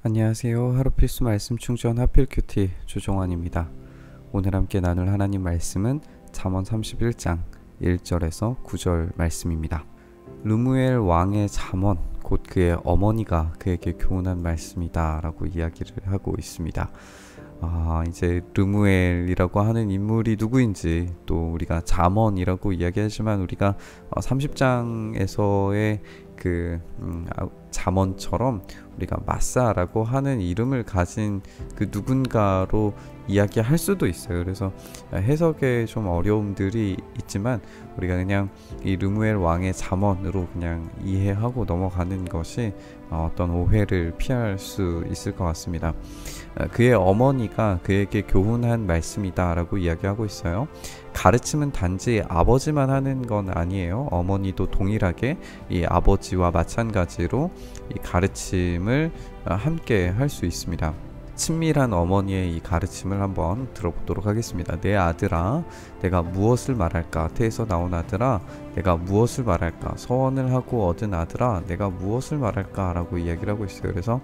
안녕하세요. 하루 필수 말씀 충전 하필 큐티 조종환입니다. 오늘 함께 나눌 하나님 말씀은 잠언 31장 1절에서 9절 말씀입니다. 르무엘 왕의 잠언, 곧 그의 어머니가 그에게 교훈한 말씀이다 라고 이야기를 하고 있습니다. 이제 르무엘이라고 하는 인물이 누구인지, 또 우리가 잠언이라고 이야기하지만 우리가 30장에서의 잠언처럼 우리가 마사라고 하는 이름을 가진 그 누군가로 이야기할 수도 있어요. 그래서 해석에 좀 어려움들이 있지만 우리가 그냥 이 르무엘 왕의 잠언으로 그냥 이해하고 넘어가는 것이 어떤 오해를 피할 수 있을 것 같습니다. 그의 어머니가 그에게 교훈한 말씀이다 라고 이야기하고 있어요. 가르침은 단지 아버지만 하는 건 아니에요. 어머니도 동일하게 이 아버지와 마찬가지로 이 가르침을 함께 할 수 있습니다. 친밀한 어머니의 이 가르침을 한번 들어보도록 하겠습니다. 내 아들아, 내가 무엇을 말할까? 태에서 나온 아들아, 내가 무엇을 말할까? 서원을 하고 얻은 아들아, 내가 무엇을 말할까? 라고 이야기를 하고 있어요. 그래서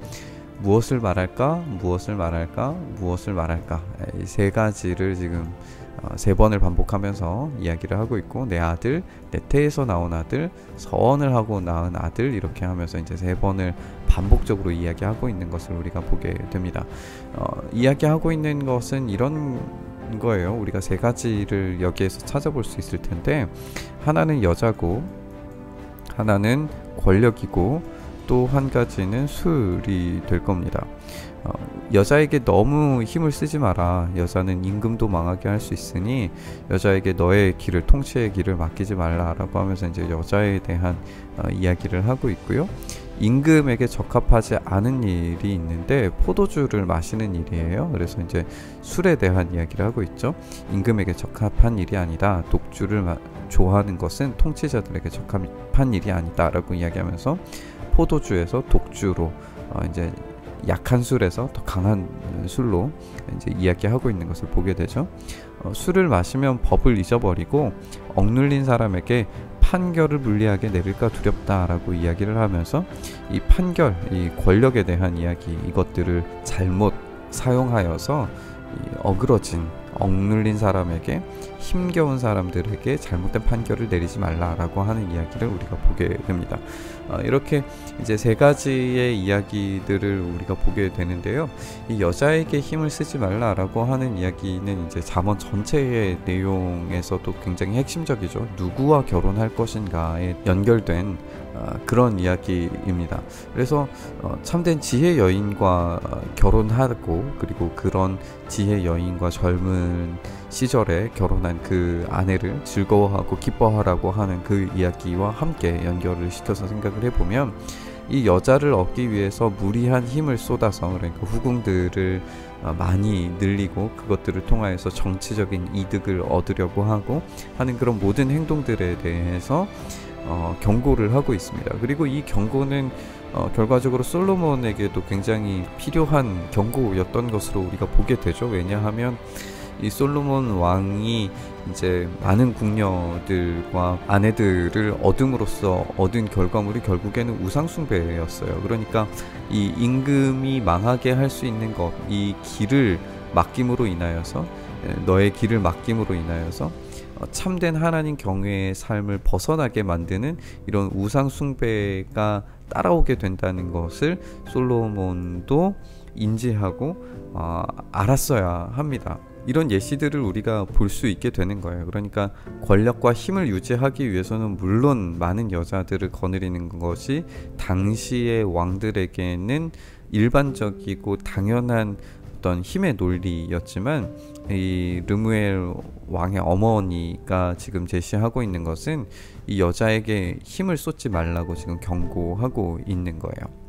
무엇을 말할까? 무엇을 말할까? 무엇을 말할까? 이 세 가지를 지금 세 번을 반복하면서 이야기를 하고 있고, 내 아들, 내 태에서 나온 아들, 서원을 하고 낳은 아들, 이렇게 하면서 이제 세 번을 반복적으로 이야기하고 있는 것을 우리가 보게 됩니다. 이야기하고 있는 것은 이런 거예요. 우리가 세 가지를 여기에서 찾아볼 수 있을 텐데, 하나는 여자고, 하나는 권력이고, 또 한 가지는 술이 될 겁니다. 여자에게 너무 힘을 쓰지 마라. 여자는 임금도 망하게 할 수 있으니 여자에게 너의 길을, 통치의 길을 맡기지 말라 라고 하면서 이제 여자에 대한 이야기를 하고 있고요. 임금에게 적합하지 않은 일이 있는데 포도주를 마시는 일이에요. 그래서 이제 술에 대한 이야기를 하고 있죠. 임금에게 적합한 일이 아니다. 독주를 좋아하는 것은 통치자들에게 적합한 일이 아니다 라고 이야기하면서 포도주에서 독주로 이제 약한 술에서 더 강한 술로 이제 이야기하고 있는 것을 보게 되죠. 술을 마시면 법을 잊어버리고 억눌린 사람에게 판결을 불리하게 내릴까 두렵다라고 이야기를 하면서 이 판결, 이 권력에 대한 이야기, 이것들을 잘못 사용하여서 어그러진, 억눌린 사람에게, 힘겨운 사람들에게 잘못된 판결을 내리지 말라라고 하는 이야기를 우리가 보게 됩니다. 이렇게 이제 세 가지의 이야기들을 우리가 보게 되는데요. 이 여자에게 힘을 쓰지 말라라고 하는 이야기는 이제 잠언 전체의 내용에서도 굉장히 핵심적이죠. 누구와 결혼할 것인가에 연결된 그런 이야기입니다. 그래서 참된 지혜 여인과 결혼하고, 그리고 그런 지혜 여인과 젊은 시절에 결혼한 그 아내를 즐거워하고 기뻐하라고 하는 그 이야기와 함께 연결을 시켜서 생각을 해보면, 이 여자를 얻기 위해서 무리한 힘을 쏟아서, 그러니까 후궁들을 많이 늘리고 그것들을 통하여서 정치적인 이득을 얻으려고 하고 하는 그런 모든 행동들에 대해서 경고를 하고 있습니다. 그리고 이 경고는 결과적으로 솔로몬에게도 굉장히 필요한 경고였던 것으로 우리가 보게 되죠. 왜냐하면 이 솔로몬 왕이 이제 많은 궁녀들과 아내들을 얻음으로써 얻은 결과물이 결국에는 우상숭배였어요. 그러니까 이 임금이 망하게 할 수 있는 것, 이 길을 맡김으로 인하여서, 너의 길을 맡김으로 인하여서 참된 하나님 경외의 삶을 벗어나게 만드는 이런 우상숭배가 따라오게 된다는 것을 솔로몬도 인지하고 알았어야 합니다. 이런 예시들을 우리가 볼 수 있게 되는 거예요. 그러니까 권력과 힘을 유지하기 위해서는 물론 많은 여자들을 거느리는 것이 당시의 왕들에게는 일반적이고 당연한 어떤 힘의 논리였지만, 이 르무엘 왕의 어머니가 지금 제시하고 있는 것은 이 여자에게 힘을 쏟지 말라고 지금 경고하고 있는 거예요.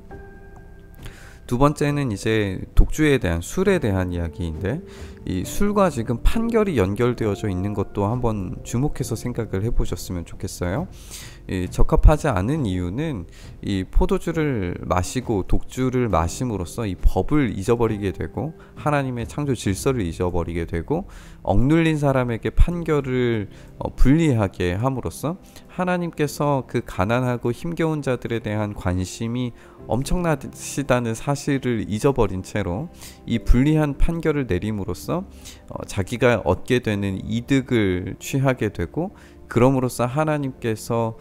두 번째는 이제 독주에 대한, 술에 대한 이야기인데, 이 술과 지금 판결이 연결되어져 있는 것도 한번 주목해서 생각을 해보셨으면 좋겠어요. 적합하지 않은 이유는 이 포도주를 마시고 독주를 마심으로써 이 법을 잊어버리게 되고 하나님의 창조 질서를 잊어버리게 되고 억눌린 사람에게 판결을 불리하게 함으로써 하나님께서 그 가난하고 힘겨운 자들에 대한 관심이 엄청나시다는 사실을 잊어버린 채로 이 불리한 판결을 내림으로써 자기가 얻게 되는 이득을 취하게 되고, 그럼으로써 하나님께서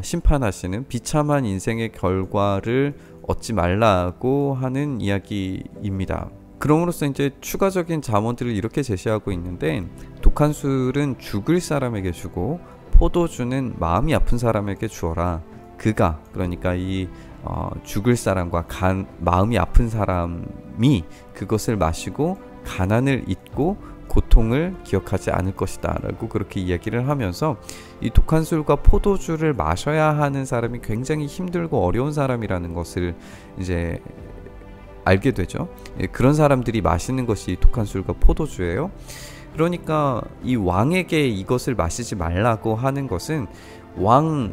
심판하시는 비참한 인생의 결과를 얻지 말라고 하는 이야기입니다. 그럼으로써 이제 추가적인 잠언들을 이렇게 제시하고 있는데, 독한 술은 죽을 사람에게 주고 포도주는 마음이 아픈 사람에게 주어라. 그가, 그러니까 이 죽을 사람과 마음이 아픈 사람이 그것을 마시고 가난을 잊고 고통을 기억하지 않을 것이다 라고 그렇게 이야기를 하면서, 이 독한 술과 포도주를 마셔야 하는 사람이 굉장히 힘들고 어려운 사람이라는 것을 이제 알게 되죠. 그런 사람들이 마시는 것이 독한 술과 포도주예요. 그러니까 이 왕에게 이것을 마시지 말라고 하는 것은, 왕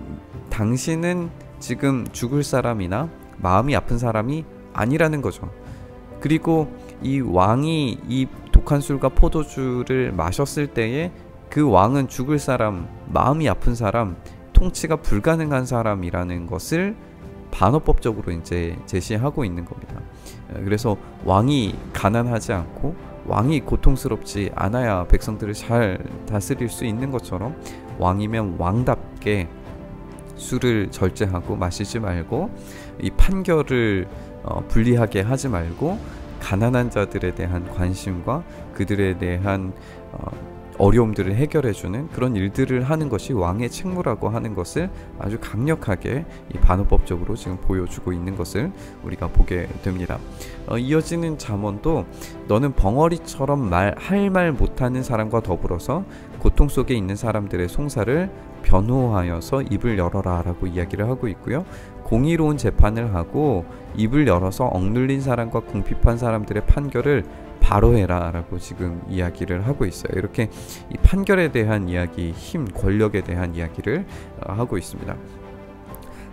당신은 지금 죽을 사람이나 마음이 아픈 사람이 아니라는 거죠. 그리고 이 왕이 이 독한 술과 포도주를 마셨을 때에 그 왕은 죽을 사람, 마음이 아픈 사람, 통치가 불가능한 사람이라는 것을 반어법적으로 이제 제시하고 있는 겁니다. 그래서 왕이 가난하지 않고 왕이 고통스럽지 않아야 백성들을 잘 다스릴 수 있는 것처럼, 왕이면 왕답게 술을 절제하고 마시지 말고, 이 판결을 불리하게 하지 말고, 가난한 자들에 대한 관심과 그들에 대한 어려움들을 해결해주는 그런 일들을 하는 것이 왕의 책무라고 하는 것을 아주 강력하게 이 반어법적으로 지금 보여주고 있는 것을 우리가 보게 됩니다. 이어지는 잠언도, 너는 벙어리처럼 할 말 못하는 사람과 더불어서 고통 속에 있는 사람들의 송사를 변호하여서 입을 열어라 라고 이야기를 하고 있고요. 공의로운 재판을 하고 입을 열어서 억눌린 사람과 궁핍한 사람들의 판결을 바로해라 라고 지금 이야기를 하고 있어요. 이렇게 이 판결에 대한 이야기, 힘, 권력에 대한 이야기를 하고 있습니다.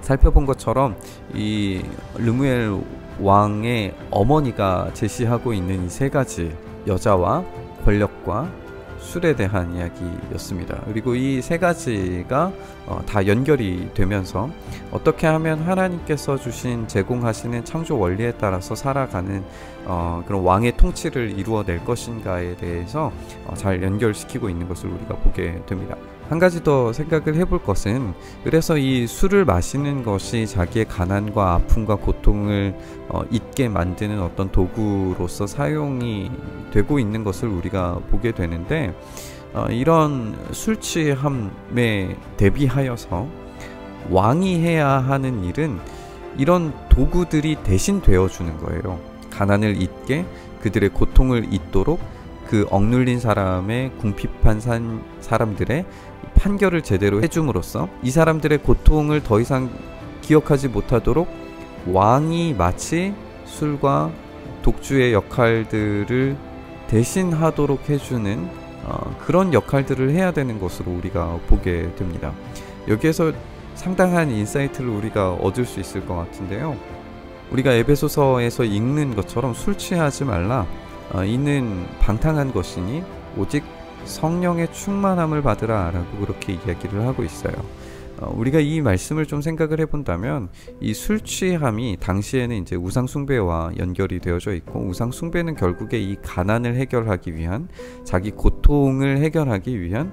살펴본 것처럼 이 르무엘 왕의 어머니가 제시하고 있는 이 세 가지, 여자와 권력과 술에 대한 이야기였습니다. 그리고 이 세 가지가 다 연결이 되면서 어떻게 하면 하나님께서 주신 제공하시는 창조 원리에 따라서 살아가는 그런 왕의 통치를 이루어낼 것인가에 대해서 잘 연결시키고 있는 것을 우리가 보게 됩니다. 한 가지 더 생각을 해볼 것은, 그래서 이 술을 마시는 것이 자기의 가난과 아픔과 고통을 잊게 만드는 어떤 도구로서 사용이 되고 있는 것을 우리가 보게 되는데, 이런 술 취함에 대비하여서 왕이 해야 하는 일은 이런 도구들이 대신 되어주는 거예요. 가난을 잊게, 그들의 고통을 잊도록, 그 억눌린 사람의 궁핍한 사람들의 판결을 제대로 해줌으로써 이 사람들의 고통을 더 이상 기억하지 못하도록 왕이 마치 술과 독주의 역할들을 대신하도록 해주는 그런 역할들을 해야 되는 것으로 우리가 보게 됩니다. 여기에서 상당한 인사이트를 우리가 얻을 수 있을 것 같은데요. 우리가 에베소서에서 읽는 것처럼 술 취하지 말라. 이는 방탕한 것이니 오직 성령의 충만함을 받으라 라고 그렇게 이야기를 하고 있어요. 우리가 이 말씀을 좀 생각을 해본다면, 이 술 취함이 당시에는 이제 우상 숭배와 연결이 되어져 있고, 우상 숭배는 결국에 이 가난을 해결하기 위한, 자기 고통을 해결하기 위한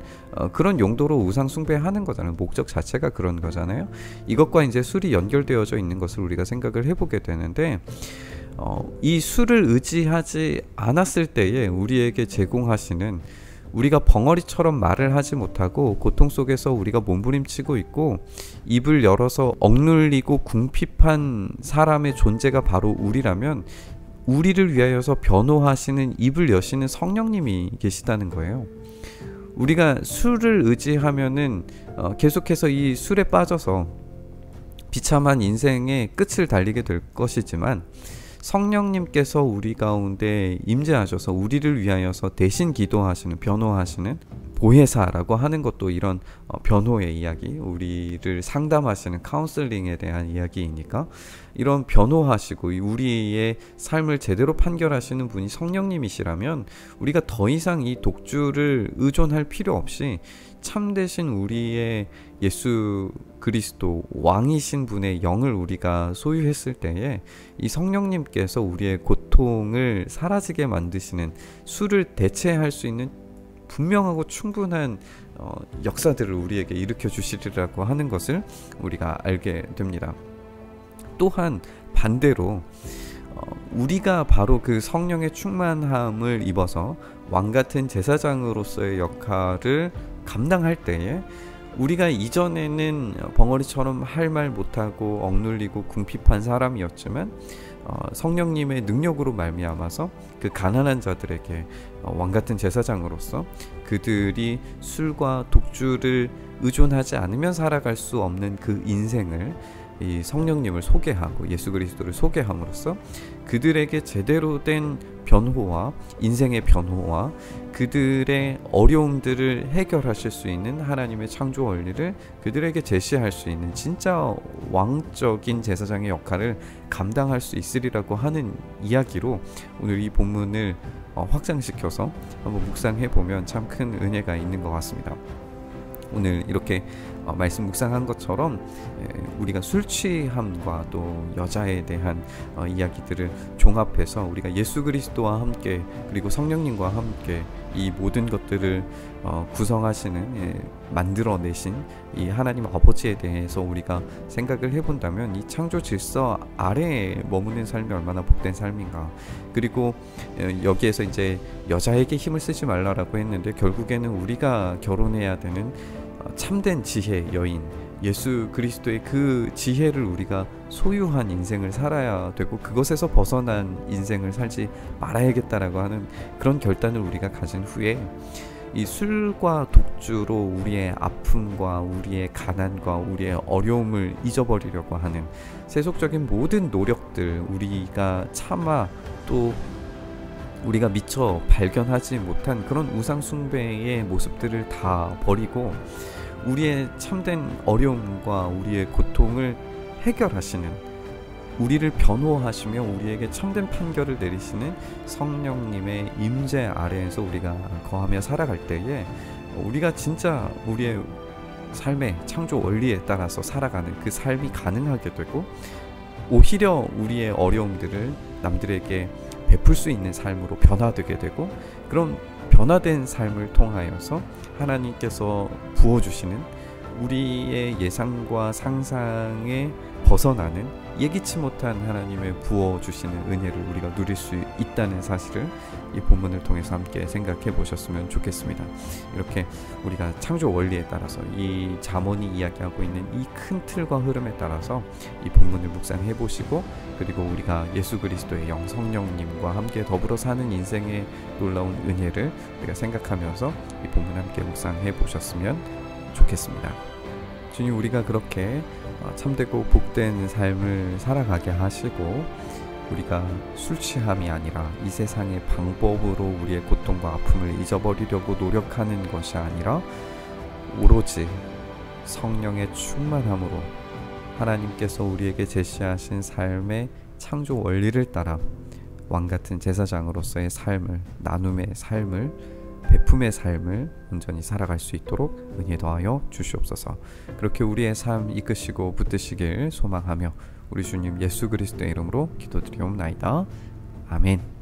그런 용도로 우상 숭배하는 거잖아요. 목적 자체가 그런 거잖아요. 이것과 이제 술이 연결되어져 있는 것을 우리가 생각을 해보게 되는데, 이 술을 의지하지 않았을 때에 우리에게 제공하시는, 우리가 벙어리처럼 말을 하지 못하고 고통 속에서 우리가 몸부림치고 있고 입을 열어서 억눌리고 궁핍한 사람의 존재가 바로 우리라면, 우리를 위하여서 변호하시는, 입을 여시는 성령님이 계시다는 거예요. 우리가 술을 의지하면은 계속해서 이 술에 빠져서 비참한 인생의 끝을 달리게 될 것이지만, 성령님께서 우리 가운데 임재하셔서 우리를 위하여서 대신 기도하시는, 변호하시는, 보혜사라고 하는 것도 이런 변호의 이야기, 우리를 상담하시는 카운슬링에 대한 이야기이니까 이런 변호하시고 우리의 삶을 제대로 판결하시는 분이 성령님이시라면 우리가 더 이상 이 독주를 의존할 필요 없이 참되신 우리의 예수 그리스도 왕이신 분의 영을 우리가 소유했을 때에 이 성령님께서 우리의 고통을 사라지게 만드시는, 술을 대체할 수 있는 분명하고 충분한 역사들을 우리에게 일으켜 주시리라고 하는 것을 우리가 알게 됩니다. 또한 반대로 우리가 바로 그 성령의 충만함을 입어서 왕같은 제사장으로서의 역할을 감당할 때에 우리가 이전에는 벙어리처럼 할 말 못하고 억눌리고 궁핍한 사람이었지만 성령님의 능력으로 말미암아서 그 가난한 자들에게 왕같은 제사장으로서 그들이 술과 독주를 의존하지 않으면 살아갈 수 없는 그 인생을 이 성령님을 소개하고 예수 그리스도를 소개함으로써 그들에게 제대로 된 변호와 인생의 변호와 그들의 어려움들을 해결하실 수 있는 하나님의 창조 원리를 그들에게 제시할 수 있는 진짜 왕적인 제사장의 역할을 감당할 수 있으리라고 하는 이야기로 오늘 이 본문을 확장시켜서 한번 묵상해 보면 참 큰 은혜가 있는 것 같습니다. 오늘 이렇게 말씀 묵상한 것처럼 우리가 술 취함과 또 여자에 대한 이야기들을 종합해서 우리가 예수 그리스도와 함께 그리고 성령님과 함께 이 모든 것들을 구성하시는 만들어내신 이 하나님 아버지에 대해서 우리가 생각을 해본다면 이 창조 질서 아래에 머무는 삶이 얼마나 복된 삶인가. 그리고 여기에서 이제 여자에게 힘을 쓰지 말라라고 했는데 결국에는 우리가 결혼해야 되는 참된 지혜 여인 예수 그리스도의 그 지혜를 우리가 소유한 인생을 살아야 되고 그것에서 벗어난 인생을 살지 말아야겠다라고 하는 그런 결단을 우리가 가진 후에 이 술과 독주로 우리의 아픔과 우리의 가난과 우리의 어려움을 잊어버리려고 하는 세속적인 모든 노력들, 우리가 차마 또 우리가 미처 발견하지 못한 그런 우상 숭배의 모습들을 다 버리고 우리의 참된 어려움과 우리의 고통을 해결하시는, 우리를 변호하시며 우리에게 참된 판결을 내리시는 성령님의 임재 아래에서 우리가 거하며 살아갈 때에 우리가 진짜 우리의 삶의 창조 원리에 따라서 살아가는 그 삶이 가능하게 되고 오히려 우리의 어려움들을 남들에게 베풀 수 있는 삶으로 변화되게 되고 그런 변화된 삶을 통하여서 하나님께서 부어주시는 우리의 예상과 상상에 벗어나는 예기치 못한 하나님의 부어주시는 은혜를 우리가 누릴 수 있다는 사실을 이 본문을 통해서 함께 생각해 보셨으면 좋겠습니다. 이렇게 우리가 창조 원리에 따라서 이 잠언이 이야기하고 있는 이 큰 틀과 흐름에 따라서 이 본문을 묵상해 보시고 그리고 우리가 예수 그리스도의 영 성령님과 함께 더불어 사는 인생의 놀라운 은혜를 우리가 생각하면서 이 본문 함께 묵상해 보셨으면 좋겠습니다. 주님, 우리가 그렇게 참되고 복된 삶을 살아가게 하시고 우리가 술 취함이 아니라 이 세상의 방법으로 우리의 고통과 아픔을 잊어버리려고 노력하는 것이 아니라 오로지 성령의 충만함으로 하나님께서 우리에게 제시하신 삶의 창조 원리를 따라 왕같은 제사장으로서의 삶을, 나눔의 삶을, 베품의 삶을 온전히 살아갈 수 있도록 은혜 더하여 주시옵소서. 그렇게 우리의 삶 이끄시고 붙드시길 소망하며 우리 주님 예수 그리스도의 이름으로 기도드리옵나이다. 아멘.